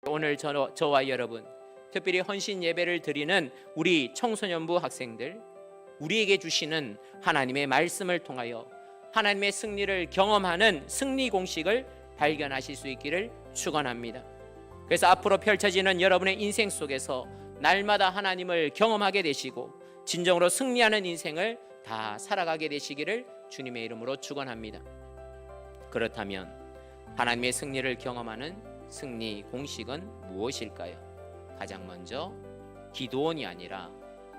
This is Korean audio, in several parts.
오늘 저와 여러분, 특별히 헌신 예배를 드리는 우리 청소년부 학생들, 우리에게 주시는 하나님의 말씀을 통하여 하나님의 승리를 경험하는 승리 공식을 발견하실 수 있기를 축원합니다. 그래서 앞으로 펼쳐지는 여러분의 인생 속에서 날마다 하나님을 경험하게 되시고 진정으로 승리하는 인생을 다 살아가게 되시기를 주님의 이름으로 축원합니다. 그렇다면 하나님의 승리를 경험하는 승리 공식은 무엇일까요? 가장 먼저 기드온이 아니라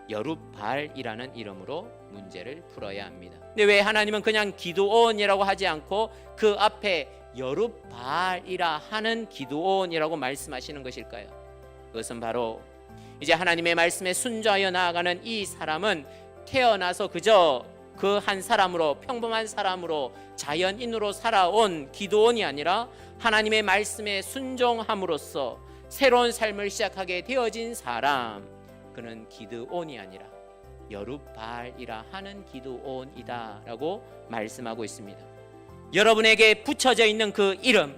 여룹바알이라는 이름으로 문제를 풀어야 합니다. 근데 왜 하나님은 그냥 기드온이라고 하지 않고 그 앞에 여룹바알이라 하는 기드온이라고 말씀하시는 것일까요? 그것은 바로 이제 하나님의 말씀에 순종하여 나아가는 이 사람은 태어나서 그저 그 한 사람으로, 평범한 사람으로, 자연인으로 살아온 기드온이 아니라 하나님의 말씀에 순종함으로써 새로운 삶을 시작하게 되어진 사람, 그는 기드온이 아니라 여룹바알이라 하는 기드온이다 라고 말씀하고 있습니다. 여러분에게 붙여져 있는 그 이름,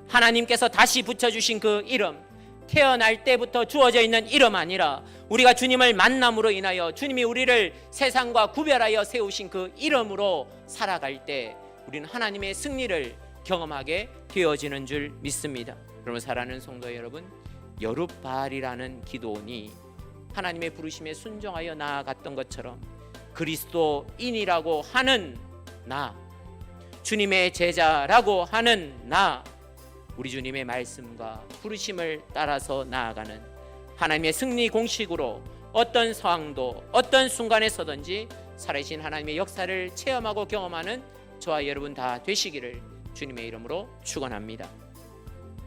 하나님께서 다시 붙여주신 그 이름, 태어날 때부터 주어져 있는 이름 아니라 우리가 주님을 만남으로 인하여 주님이 우리를 세상과 구별하여 세우신 그 이름으로 살아갈 때 우리는 하나님의 승리를 경험하게 되어지는 줄 믿습니다. 그러면 사랑하는 성도 여러분, 여룹바알이라는 기드온이 하나님의 부르심에 순종하여 나아갔던 것처럼 그리스도인이라고 하는 나, 주님의 제자라고 하는 나, 우리 주님의 말씀과 부르심을 따라서 나아가는 하나님의 승리 공식으로 어떤 상황도 어떤 순간에 서든지 살아계신 하나님의 역사를 체험하고 경험하는 저와 여러분 다 되시기를 주님의 이름으로 축원합니다.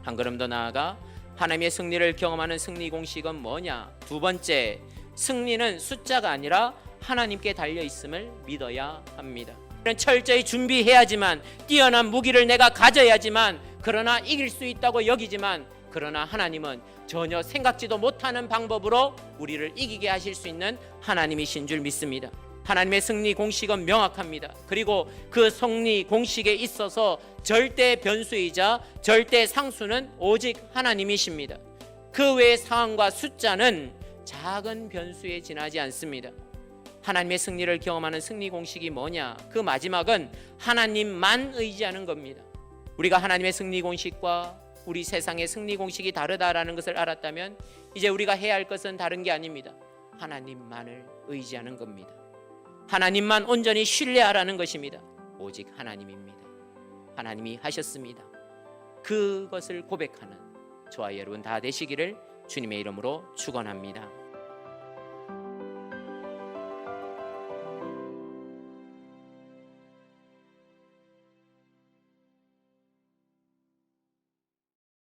한 걸음 더 나아가 하나님의 승리를 경험하는 승리 공식은 뭐냐? 두 번째, 승리는 숫자가 아니라 하나님께 달려 있음을 믿어야 합니다. 철저히 준비해야지만, 뛰어난 무기를 내가 가져야지만, 그러나 이길 수 있다고 여기지만, 그러나 하나님은 전혀 생각지도 못하는 방법으로 우리를 이기게 하실 수 있는 하나님이신 줄 믿습니다. 하나님의 승리 공식은 명확합니다. 그리고 그 승리 공식에 있어서 절대 변수이자 절대 상수는 오직 하나님이십니다. 그 외의 상황과 숫자는 작은 변수에 지나지 않습니다. 하나님의 승리를 경험하는 승리 공식이 뭐냐? 그 마지막은 하나님만 의지하는 겁니다. 우리가 하나님의 승리 공식과 우리 세상의 승리 공식이 다르다라는 것을 알았다면 이제 우리가 해야 할 것은 다른 게 아닙니다. 하나님만을 의지하는 겁니다. 하나님만 온전히 신뢰하라는 것입니다. 오직 하나님입니다. 하나님이 하셨습니다. 그것을 고백하는 저와 여러분 다 되시기를 주님의 이름으로 축원합니다.